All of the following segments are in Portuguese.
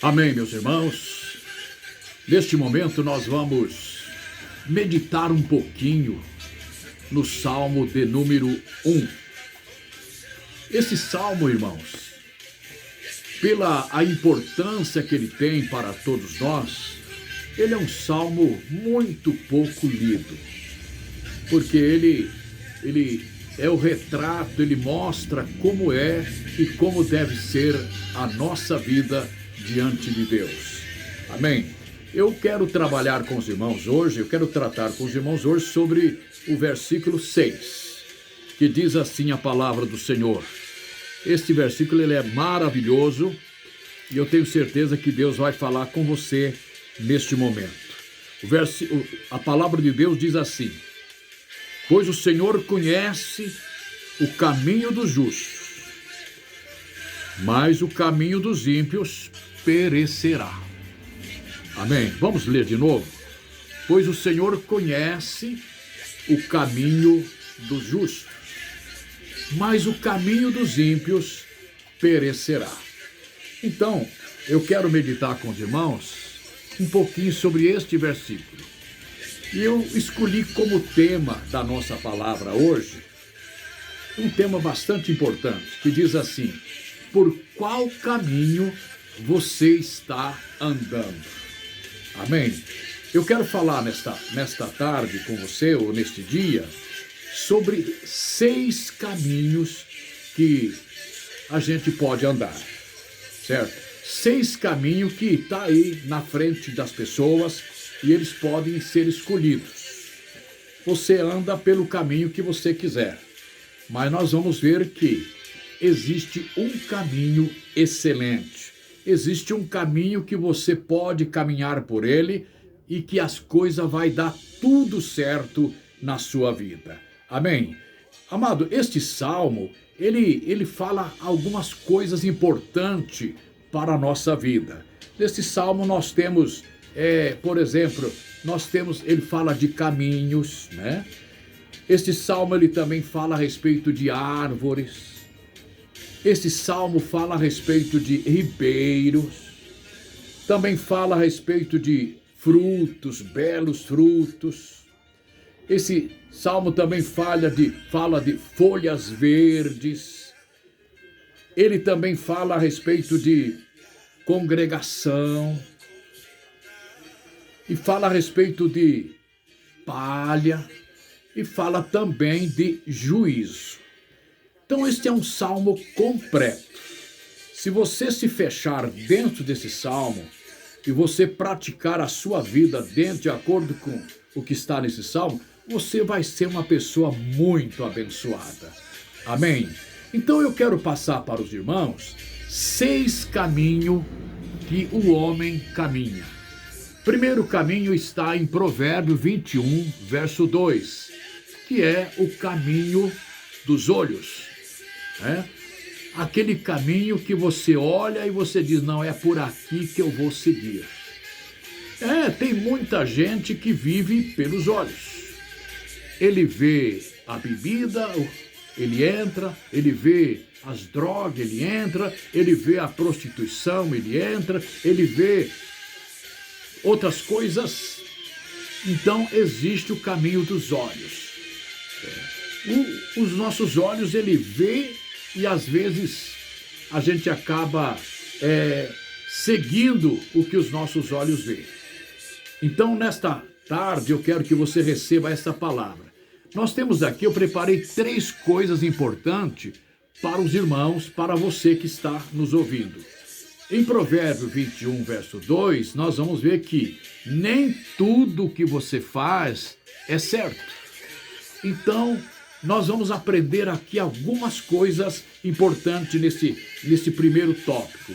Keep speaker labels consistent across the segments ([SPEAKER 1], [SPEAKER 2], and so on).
[SPEAKER 1] Amém, meus irmãos. Neste momento nós vamos meditar um pouquinho no Salmo de número 1. Esse salmo, irmãos, pela a importância que ele tem para todos nós, ele é um salmo muito pouco lido, porque ele é o retrato, ele mostra como é e como deve ser a nossa vida diante de Deus. Amém? Eu quero trabalhar com os irmãos hoje, eu quero tratar com os irmãos hoje sobre o versículo 6, que diz assim a palavra do Senhor. Este versículo ele é maravilhoso e eu tenho certeza que Deus vai falar com você neste momento. A palavra de Deus diz assim: pois o Senhor conhece o caminho dos justos, mas o caminho dos ímpios perecerá. Amém? Vamos ler de novo? Pois o Senhor conhece o caminho dos justos, mas o caminho dos ímpios perecerá. Então, eu quero meditar com os irmãos um pouquinho sobre este versículo. E eu escolhi como tema da nossa palavra hoje um tema bastante importante, que diz assim: por qual caminho você está andando? Amém? Eu quero falar nesta tarde com você, ou neste dia, sobre 6 caminhos que a gente pode andar, certo? 6 caminhos que estão aí na frente das pessoas e eles podem ser escolhidos. Você anda pelo caminho que você quiser, mas nós vamos ver que existe um caminho excelente. Existe um caminho que você pode caminhar por ele e que as coisas vai dar tudo certo na sua vida. Amém? Amado, este salmo, ele fala algumas coisas importantes para a nossa vida. Neste salmo nós temos, por exemplo, ele fala de caminhos, né? Este salmo ele também fala a respeito de árvores. Este salmo fala a respeito de ribeiros, também fala a respeito de frutos, belos frutos. Esse salmo também fala de folhas verdes. Ele também fala a respeito de congregação e fala a respeito de palha e fala também de juízo. Então este é um salmo completo. Se você se fechar dentro desse salmo e você praticar a sua vida de acordo com o que está nesse salmo, você vai ser uma pessoa muito abençoada. Amém? Então eu quero passar para os irmãos 6 caminhos que o homem caminha. Primeiro caminho está em Provérbio 21, verso 2, que é o caminho dos olhos. Aquele caminho que você olha e você diz: não, é por aqui que eu vou seguir. Tem muita gente que vive pelos olhos. Ele vê a bebida, ele entra, ele vê as drogas, ele entra, ele vê a prostituição, ele entra, ele vê outras coisas. Então existe o caminho dos olhos. Os nossos olhos, ele vê e às vezes a gente acaba seguindo o que os nossos olhos veem. Então nesta tarde eu quero que você receba essa palavra. Nós temos aqui, eu preparei 3 coisas importantes para os irmãos, para você que está nos ouvindo. Em Provérbio 21, verso 2, nós vamos ver que nem tudo que você faz é certo. Então, nós vamos aprender aqui algumas coisas importantes nesse primeiro tópico.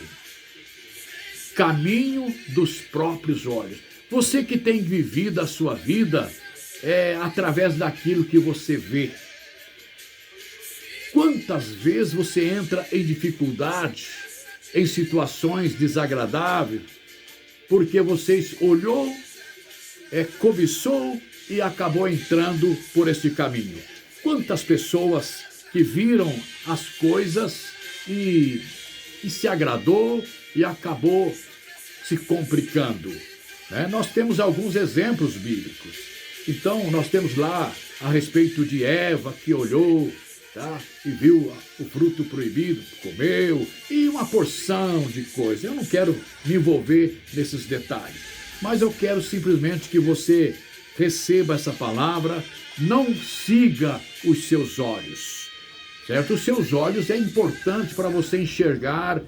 [SPEAKER 1] Caminho dos próprios olhos. Você que tem vivido a sua vida através daquilo que você vê. Quantas vezes você entra em dificuldade, em situações desagradáveis, porque você olhou, cobiçou e acabou entrando por esse caminho. Quantas pessoas que viram as coisas e se agradou e acabou se complicando, né? Nós temos alguns exemplos bíblicos. Então, nós temos lá a respeito de Eva, que olhou, tá, e viu o fruto proibido, comeu, e uma porção de coisas. Eu não quero me envolver nesses detalhes, mas eu quero simplesmente que você receba essa palavra, não siga os seus olhos, certo? Os seus olhos é importante para você enxergar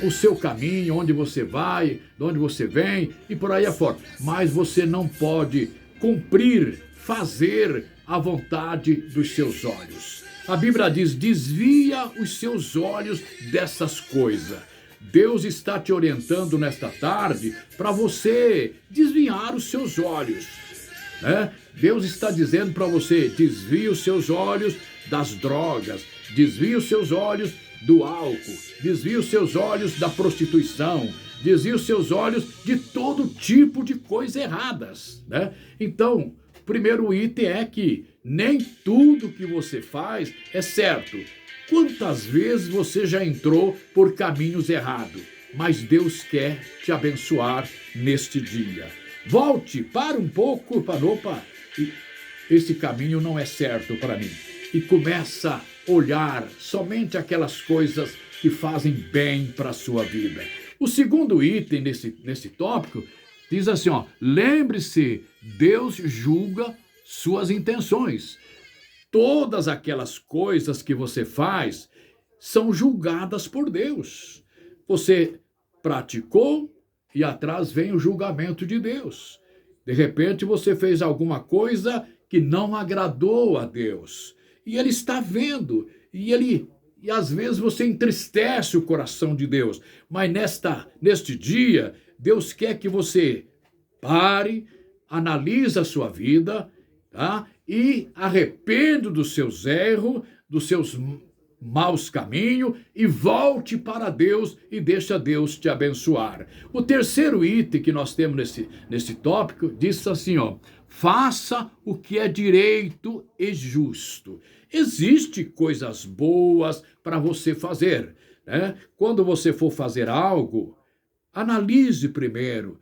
[SPEAKER 1] o seu caminho, onde você vai, de onde você vem e por aí afora. Mas você não pode cumprir, fazer a vontade dos seus olhos. A Bíblia diz, desvia os seus olhos dessas coisas. Deus está te orientando nesta tarde para você desviar os seus olhos, né? Deus está dizendo para você, desvie os seus olhos das drogas, desvie os seus olhos do álcool, desvie os seus olhos da prostituição, desvie os seus olhos de todo tipo de coisas erradas, né? Então, o primeiro item é que nem tudo que você faz é certo. Quantas vezes você já entrou por caminhos errados? Mas Deus quer te abençoar neste dia. Volte, para um pouco, opa, esse caminho não é certo para mim. E começa a olhar somente aquelas coisas que fazem bem para a sua vida. O segundo item nesse tópico diz assim, ó, lembre-se, Deus julga suas intenções. Todas aquelas coisas que você faz são julgadas por Deus. Você praticou e atrás vem o julgamento de Deus. De repente você fez alguma coisa que não agradou a Deus. E Ele está vendo. E às vezes você entristece o coração de Deus. Mas neste dia, Deus quer que você pare, analise a sua vida, tá? E arrependa dos seus erros, dos seus maus caminhos e volte para Deus e deixa Deus te abençoar. O terceiro item que nós temos nesse tópico diz assim, ó, faça o que é direito e justo. Existem coisas boas para você fazer, né? Quando você for fazer algo, analise primeiro,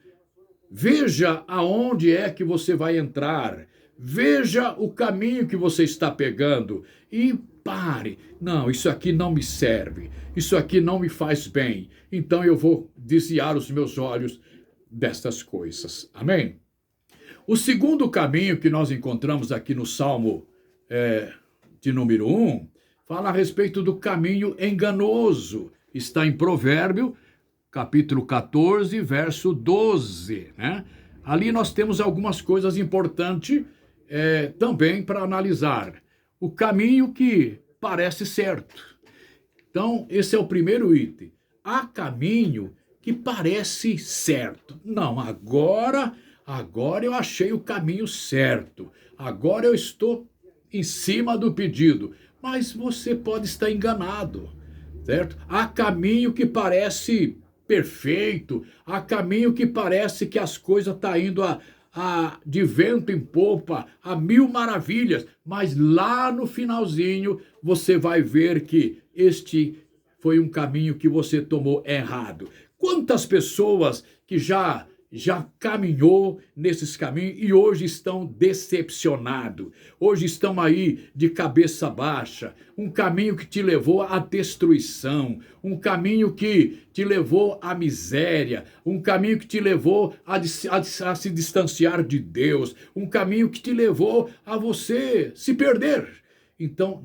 [SPEAKER 1] veja aonde é que você vai entrar, veja o caminho que você está pegando e pare. Não, isso aqui não me serve, isso aqui não me faz bem, então eu vou desviar os meus olhos destas coisas. Amém? O segundo caminho que nós encontramos aqui no Salmo de número 1, fala a respeito do caminho enganoso. Está em Provérbio, capítulo 14, verso 12, né? Ali nós temos algumas coisas importantes também para analisar. O caminho que parece certo. Então, esse é o primeiro item. Há caminho que parece certo. Não, agora eu achei o caminho certo. Agora eu estou em cima do pedido. Mas você pode estar enganado, certo? Há caminho que parece perfeito. Há caminho que parece que as coisas estão indo de vento em popa, a mil maravilhas, mas lá no finalzinho você vai ver que este foi um caminho que você tomou errado. Quantas pessoas que já caminhou nesses caminhos e hoje estão decepcionados, hoje estão aí de cabeça baixa, um caminho que te levou à destruição, um caminho que te levou à miséria, um caminho que te levou a se distanciar de Deus, um caminho que te levou a você se perder. Então,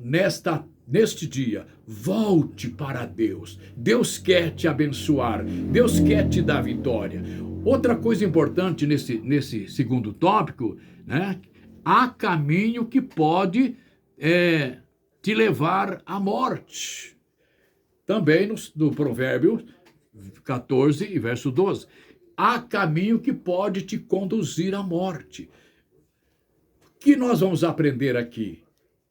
[SPEAKER 1] neste dia, volte para Deus. Deus quer te abençoar, Deus quer te dar vitória. Outra coisa importante nesse segundo tópico, né? Há caminho que pode te levar à morte. Também no Provérbio 14, verso 12. Há caminho que pode te conduzir à morte. O que nós vamos aprender aqui?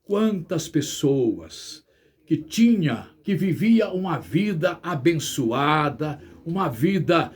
[SPEAKER 1] Quantas pessoas que vivia uma vida abençoada, uma vida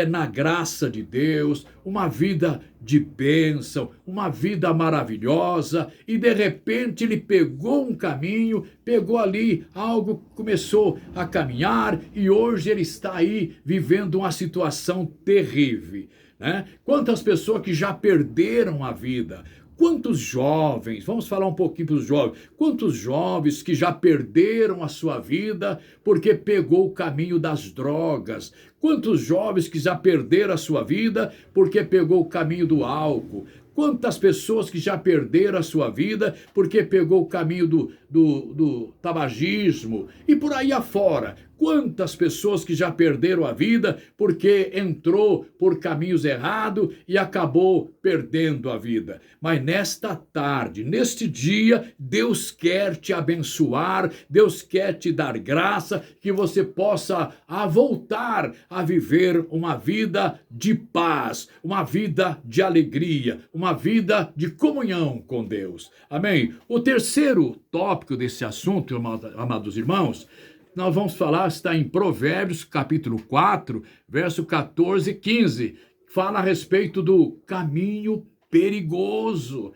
[SPEAKER 1] na graça de Deus, uma vida de bênção, uma vida maravilhosa, e de repente ele pegou um caminho, pegou ali algo, começou a caminhar, e hoje ele está aí vivendo uma situação terrível, né? Quantas pessoas que já perderam a vida, quantos jovens, vamos falar um pouquinho para os jovens, quantos jovens que já perderam a sua vida porque pegou o caminho das drogas, quantos jovens que já perderam a sua vida porque pegou o caminho do álcool, quantas pessoas que já perderam a sua vida porque pegou o caminho do tabagismo e por aí afora. Quantas pessoas que já perderam a vida porque entrou por caminhos errados e acabou perdendo a vida. Mas nesta tarde, neste dia, Deus quer te abençoar, Deus quer te dar graça, que você possa voltar a viver uma vida de paz, uma vida de alegria, uma vida de comunhão com Deus. Amém? O terceiro tópico desse assunto, amados irmãos, nós vamos falar, está em Provérbios, capítulo 4, verso 14 e 15. Fala a respeito do caminho perigoso.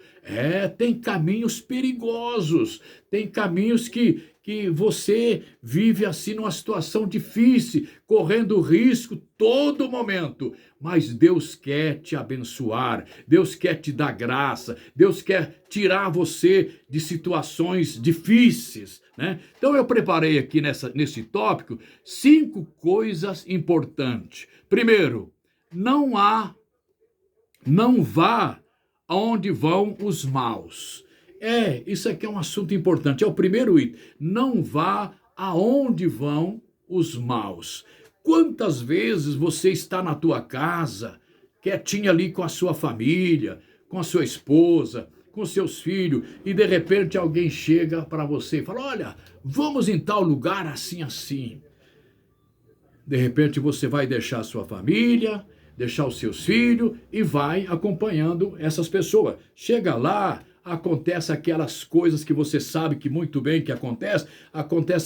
[SPEAKER 1] Tem caminhos perigosos. Tem caminhos que você vive assim numa situação difícil, correndo risco todo momento. Mas Deus quer te abençoar, Deus quer te dar graça, Deus quer tirar você de situações difíceis, né? Então eu preparei aqui nesse tópico 5 coisas importantes. Primeiro, não vá aonde vão os maus. Isso aqui é um assunto importante. É o primeiro item. Não vá aonde vão os maus. Quantas vezes você está na tua casa, quietinha ali com a sua família, com a sua esposa, com seus filhos, e de repente alguém chega para você e fala: olha, vamos em tal lugar assim, assim. De repente você vai deixar a sua família, deixar os seus filhos e vai acompanhando essas pessoas. Chega lá, acontece aquelas coisas que você sabe que muito bem que acontece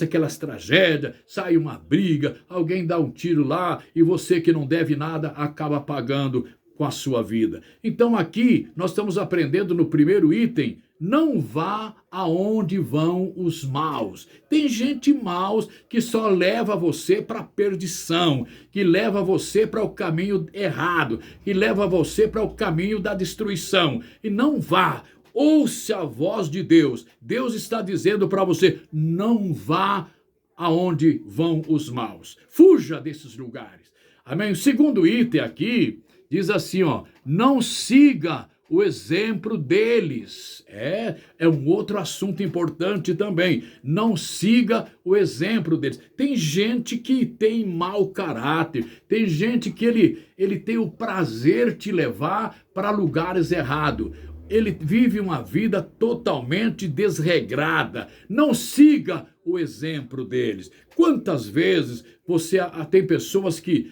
[SPEAKER 1] aquelas tragédias, sai uma briga, alguém dá um tiro lá e você que não deve nada acaba pagando com a sua vida. Então aqui nós estamos aprendendo no primeiro item: não vá aonde vão os maus. Tem gente maus que só leva você para a perdição, que leva você para o caminho errado, que leva você para o caminho da destruição. E não vá. Ouça a voz de Deus. Deus está dizendo para você: não vá aonde vão os maus. Fuja desses lugares. Amém? O segundo item aqui diz assim, não siga o exemplo deles. É um outro assunto importante também. Não siga o exemplo deles. Tem gente que tem mau caráter, tem gente que ele tem o prazer de te levar para lugares errados. Ele vive uma vida totalmente desregrada. Não siga o exemplo deles. Quantas vezes você tem pessoas que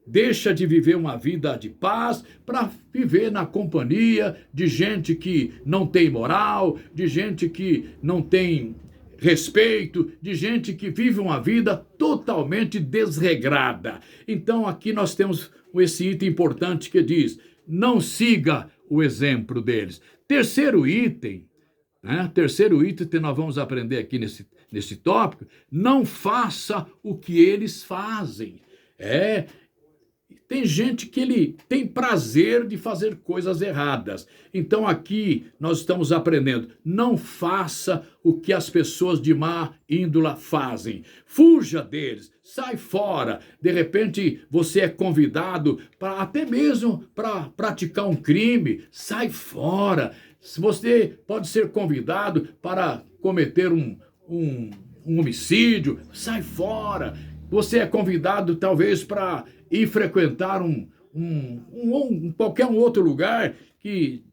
[SPEAKER 1] deixa de viver uma vida de paz para viver na companhia de gente que não tem moral, de gente que não tem respeito, de gente que vive uma vida totalmente desregrada. Então aqui nós temos esse item importante que diz: não siga o exemplo deles. Terceiro item que nós vamos aprender aqui nesse tópico: não faça o que eles fazem. Tem gente que ele tem prazer de fazer coisas erradas. Então aqui nós estamos aprendendo: não faça o que as pessoas de má índole fazem. Fuja deles, sai fora. De repente você é convidado até mesmo para praticar um crime. Sai fora. Você pode ser convidado para cometer um homicídio. Sai fora. Você é convidado talvez para ir frequentar qualquer outro lugar que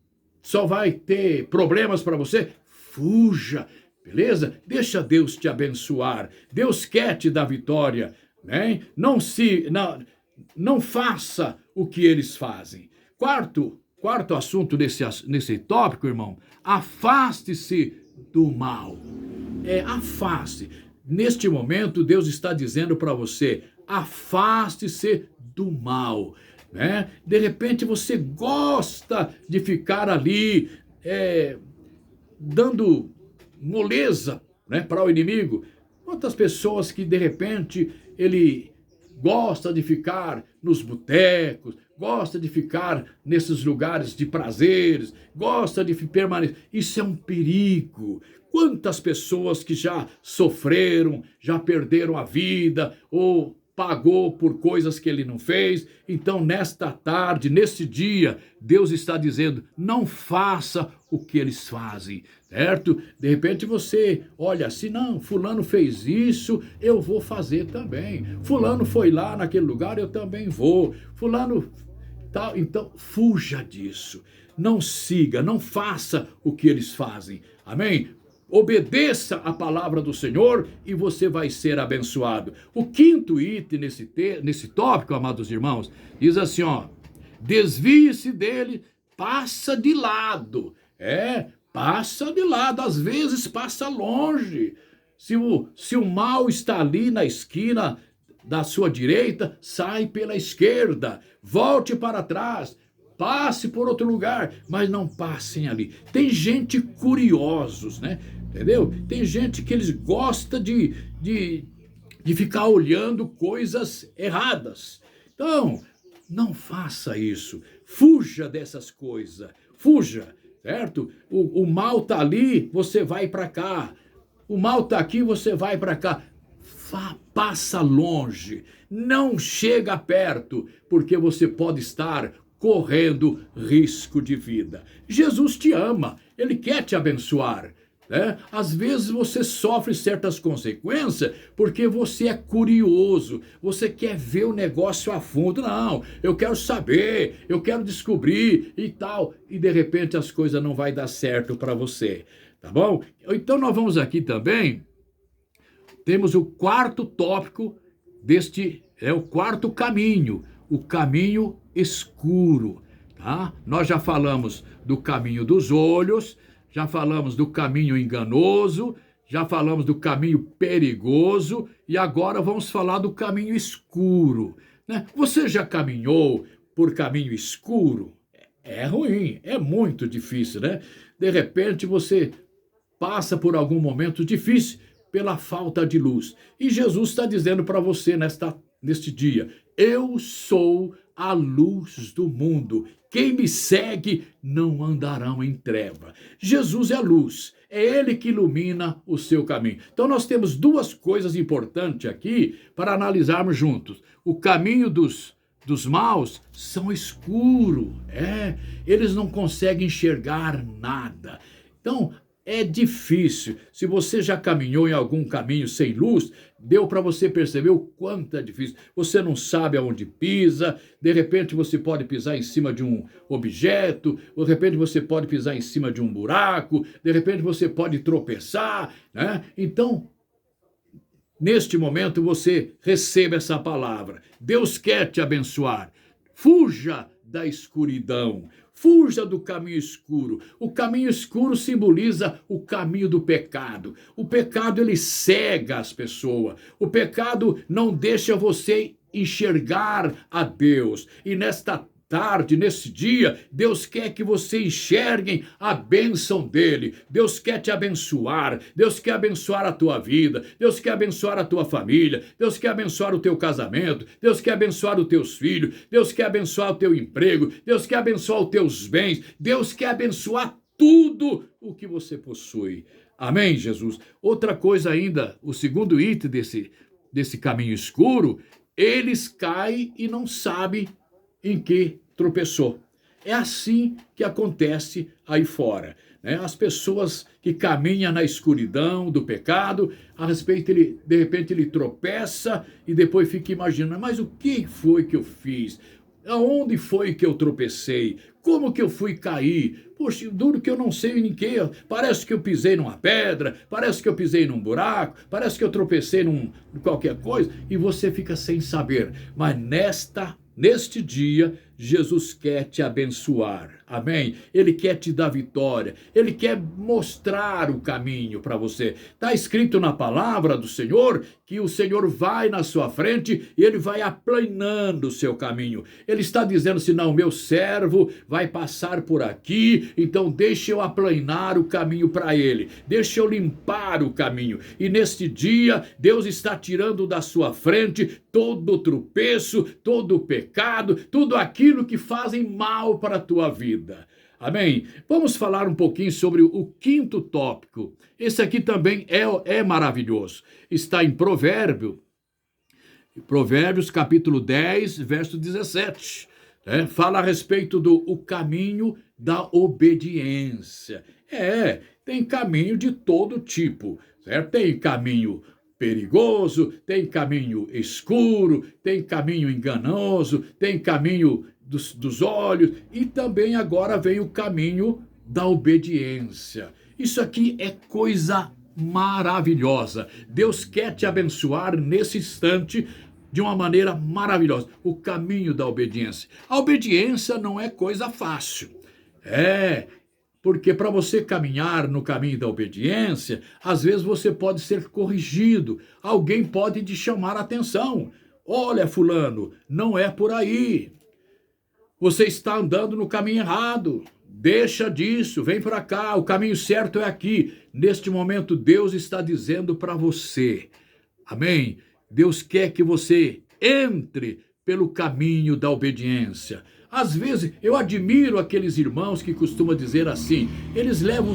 [SPEAKER 1] só vai ter problemas para você. Fuja, beleza? Deixa Deus te abençoar. Deus quer te dar vitória, né? Não faça o que eles fazem. Quarto assunto nesse tópico, irmão: afaste-se do mal. Afaste. Neste momento, Deus está dizendo para você: afaste-se do mal, né? De repente você gosta de ficar ali dando moleza, né, para o inimigo. Quantas pessoas que de repente ele gosta de ficar nos botecos, gosta de ficar nesses lugares de prazeres, gosta de permanecer. Isso é um perigo. Quantas pessoas que já sofreram, já perderam a vida ou pagou por coisas que ele não fez. Então, nesta tarde, neste dia, Deus está dizendo: não faça o que eles fazem, certo? De repente você olha assim: não, fulano fez isso, eu vou fazer também. Fulano foi lá naquele lugar, eu também vou. Fulano tal. Então, fuja disso. Não siga, não faça o que eles fazem. Amém? Obedeça a palavra do Senhor e você vai ser abençoado. O quinto item nesse tópico, amados irmãos, diz assim, ó: desvie-se dele, passa de lado. Passa de lado, às vezes passa longe. Se o mal está ali na esquina da sua direita, sai pela esquerda, volte para trás. Passe por outro lugar, mas não passem ali. Tem gente curiosos, né? Entendeu? Tem gente que eles gostam de ficar olhando coisas erradas. Então, não faça isso. Fuja dessas coisas. Fuja, certo? O mal tá ali, você vai para cá. O mal tá aqui, você vai para cá. Passa longe. Não chega perto, porque você pode estar correndo risco de vida. Jesus te ama, ele quer te abençoar, né? Às vezes você sofre certas consequências porque você é curioso, você quer ver o negócio a fundo. Não, eu quero saber, eu quero descobrir e tal, e de repente as coisas não vai dar certo para você, tá bom? Então nós vamos aqui também, temos o quarto tópico o quarto caminho, o caminho escuro, tá? Nós já falamos do caminho dos olhos, já falamos do caminho enganoso, já falamos do caminho perigoso e agora vamos falar do caminho escuro, né? Você já caminhou por caminho escuro? É ruim, é muito difícil, né? De repente você passa por algum momento difícil pela falta de luz. E Jesus está dizendo para você neste dia: eu sou a luz do mundo. Quem me segue não andarão em treva. Jesus é a luz. É ele que ilumina o seu caminho. Então nós temos duas coisas importantes aqui para analisarmos juntos. O caminho dos maus são escuro. Eles não conseguem enxergar nada. Então, é difícil. Se você já caminhou em algum caminho sem luz, deu para você perceber o quanto é difícil. Você não sabe aonde pisa, de repente você pode pisar em cima de um objeto, de repente você pode pisar em cima de um buraco, de repente você pode tropeçar, né? Então, neste momento você receba essa palavra. Deus quer te abençoar. Fuja da escuridão. Fuja do caminho escuro. O caminho escuro simboliza o caminho do pecado. O pecado, ele cega as pessoas. O pecado não deixa você enxergar a Deus. E nesta tarde, nesse dia, Deus quer que você enxergue a bênção dele. Deus quer te abençoar. Deus quer abençoar a tua vida. Deus quer abençoar a tua família. Deus quer abençoar o teu casamento. Deus quer abençoar os teus filhos. Deus quer abençoar o teu emprego. Deus quer abençoar os teus bens. Deus quer abençoar tudo o que você possui. Amém, Jesus? Outra coisa ainda, o segundo item desse caminho escuro, eles caem e não sabem em que tropeçou. É assim que acontece aí fora, né? As pessoas que caminham na escuridão do pecado, de repente ele tropeça e depois fica imaginando: mas o que foi que eu fiz? Aonde foi que eu tropecei? Como que eu fui cair? Poxa, duro que eu não sei em que. Parece que eu pisei numa pedra, parece que eu pisei num buraco, parece que eu tropecei em qualquer coisa, e você fica sem saber. Mas neste dia, Jesus quer te abençoar, amém? Ele quer te dar vitória, ele quer mostrar o caminho para você. Está escrito na palavra do Senhor que o Senhor vai na sua frente e ele vai aplanando o seu caminho. Ele está dizendo assim, não, meu servo vai passar por aqui, então deixa eu aplanar o caminho para ele, deixa eu limpar o caminho. E neste dia, Deus está tirando da sua frente todo o tropeço, todo o pecado, tudo aquilo que fazem mal para a tua vida. Amém? Vamos falar um pouquinho sobre o quinto tópico. Esse aqui também é maravilhoso. Está em Provérbios capítulo 10, verso 17. Fala a respeito do caminho da obediência. Tem caminho de todo tipo, certo? Tem caminho perigoso, tem caminho escuro, tem caminho enganoso, tem caminho dos olhos e também agora vem o caminho da obediência. Isso aqui é coisa maravilhosa. Deus quer te abençoar nesse instante de uma maneira maravilhosa. O caminho da obediência. A obediência não é coisa fácil. Porque para você caminhar no caminho da obediência, às vezes você pode ser corrigido. Alguém pode te chamar a atenção. Olha, fulano, não é por aí. Você está andando no caminho errado. Deixa disso, vem para cá, o caminho certo é aqui. Neste momento, Deus está dizendo para você. Amém? Deus quer que você entre pelo caminho da obediência. Às vezes, eu admiro aqueles irmãos que costumam dizer assim, eles levam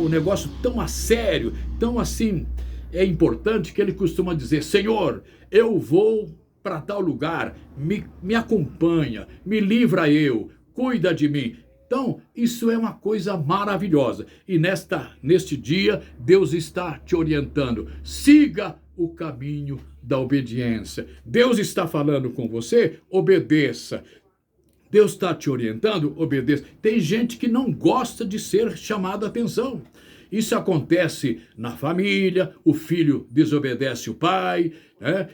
[SPEAKER 1] o negócio tão a sério, tão assim, é importante que ele costuma dizer, Senhor, eu vou para tal lugar, me acompanha, me livra eu, cuida de mim. Então, isso é uma coisa maravilhosa. E neste dia, Deus está te orientando. Siga o caminho da obediência. Deus está falando com você, obedeça. Deus está te orientando, obedeça. Tem gente que não gosta de ser chamado a atenção. Isso acontece na família, o filho desobedece o pai,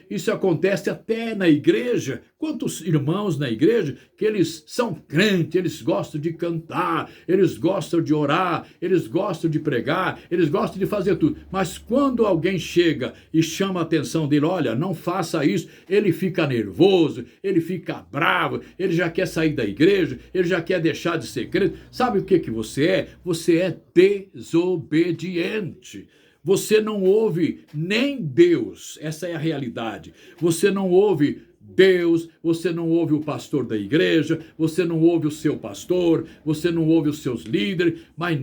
[SPEAKER 1] Isso acontece até na igreja. Quantos irmãos na igreja que eles são crentes, eles gostam de cantar, eles gostam de orar, eles gostam de pregar, eles gostam de fazer tudo. Mas quando alguém chega e chama a atenção dele, olha, não faça isso, ele fica nervoso, ele fica bravo, ele já quer sair da igreja, ele já quer deixar de ser crente. Sabe o que você é? Você é desobediente. Você não ouve nem Deus, essa é a realidade. Você não ouve Deus, você não ouve o pastor da igreja, você não ouve o seu pastor, você não ouve os seus líderes, mas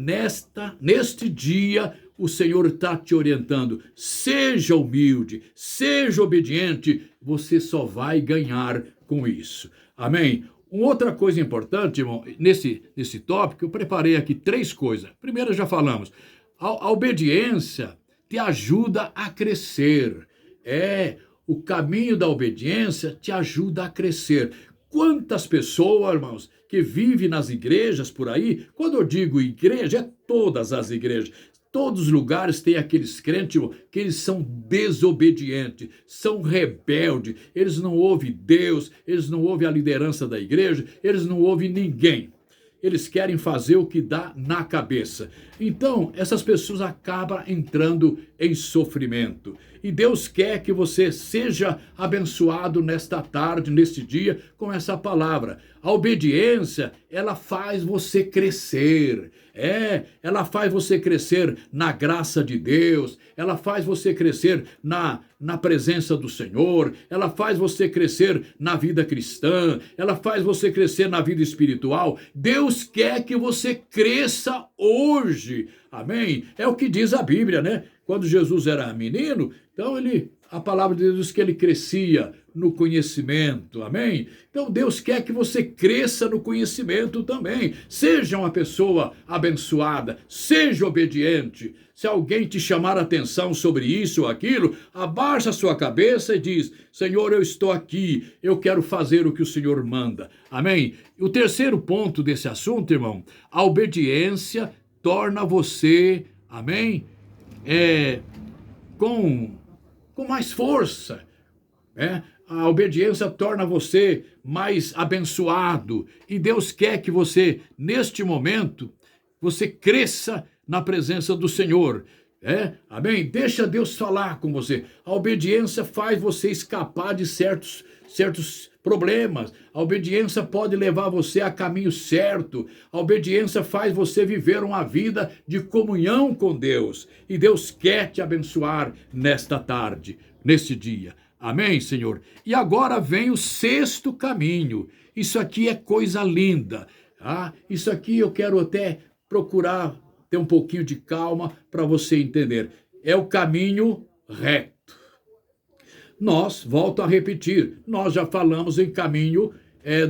[SPEAKER 1] neste dia o Senhor está te orientando. Seja humilde, seja obediente, você só vai ganhar com isso. Amém? Uma outra coisa importante, irmão, nesse tópico, eu preparei aqui 3 coisas. Primeiro, já falamos. A obediência te ajuda a crescer. O caminho da obediência te ajuda a crescer. Quantas pessoas, irmãos, que vivem nas igrejas por aí, quando eu digo igreja, é todas as igrejas. Todos os lugares tem aqueles crentes, irmão, que eles são desobedientes, são rebeldes, eles não ouvem Deus, eles não ouvem a liderança da igreja, eles não ouvem ninguém. Eles querem fazer o que dá na cabeça. Então, essas pessoas acabam entrando em sofrimento. E Deus quer que você seja abençoado nesta tarde, neste dia, com essa palavra. A obediência, ela faz você crescer. Ela faz você crescer na graça de Deus. Ela faz você crescer na presença do Senhor. Ela faz você crescer na vida cristã. Ela faz você crescer na vida espiritual. Deus quer que você cresça hoje. Amém? É o que diz a Bíblia, né? Quando Jesus era menino, então a palavra de Deus diz que ele crescia no conhecimento, amém? Então Deus quer que você cresça no conhecimento também. Seja uma pessoa abençoada, seja obediente. Se alguém te chamar a atenção sobre isso ou aquilo, abaixa a sua cabeça e diz, Senhor, eu estou aqui, eu quero fazer o que o Senhor manda, amém? O terceiro ponto desse assunto, irmão, a obediência torna você, amém? Com mais força. A obediência torna você mais abençoado. E Deus quer que você, neste momento, você cresça na presença do Senhor. Amém? Deixa Deus falar com você. A obediência faz você escapar de certos problemas. A obediência pode levar você a caminho certo. A obediência faz você viver uma vida de comunhão com Deus. E Deus quer te abençoar nesta tarde, neste dia. Amém, Senhor? E agora vem o sexto caminho. Isso aqui é coisa linda. Isso aqui eu quero até procurar ter um pouquinho de calma para você entender. É o caminho reto. Volto a repetir, nós já falamos em caminho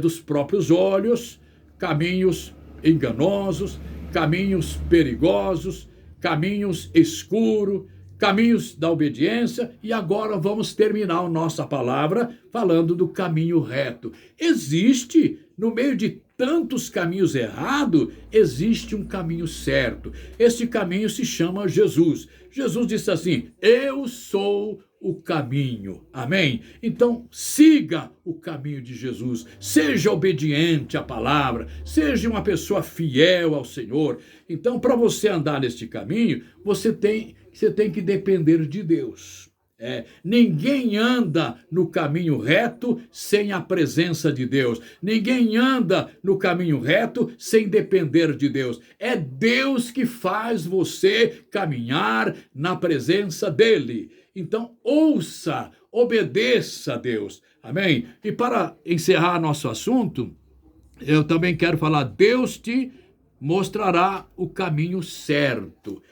[SPEAKER 1] dos próprios olhos, caminhos enganosos, caminhos perigosos, caminhos escuros, caminhos da obediência, e agora vamos terminar a nossa palavra falando do caminho reto. Existe, no meio de tantos caminhos errados, existe um caminho certo. Este caminho se chama Jesus. Jesus disse assim: eu sou o caminho. Amém? Então, siga o caminho de Jesus. Seja obediente à palavra. Seja uma pessoa fiel ao Senhor. Então, para você andar neste caminho, você tem que depender de Deus. Ninguém anda no caminho reto sem a presença de Deus. Ninguém anda no caminho reto sem depender de Deus. É Deus que faz você caminhar na presença dele. Então, ouça, obedeça a Deus. Amém? E para encerrar nosso assunto, eu também quero falar: Deus te mostrará o caminho certo.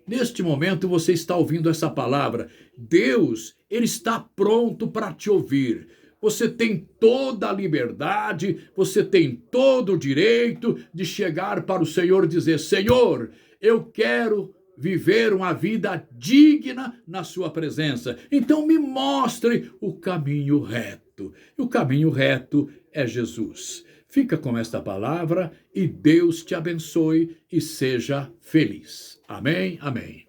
[SPEAKER 1] Neste momento você está ouvindo essa palavra. Deus, ele está pronto para te ouvir. Você tem toda a liberdade, você tem todo o direito de chegar para o Senhor e dizer: Senhor, eu quero viver uma vida digna na sua presença. Então me mostre o caminho reto. E o caminho reto é Jesus. Fica com esta palavra e Deus te abençoe e seja feliz. Amém, amém.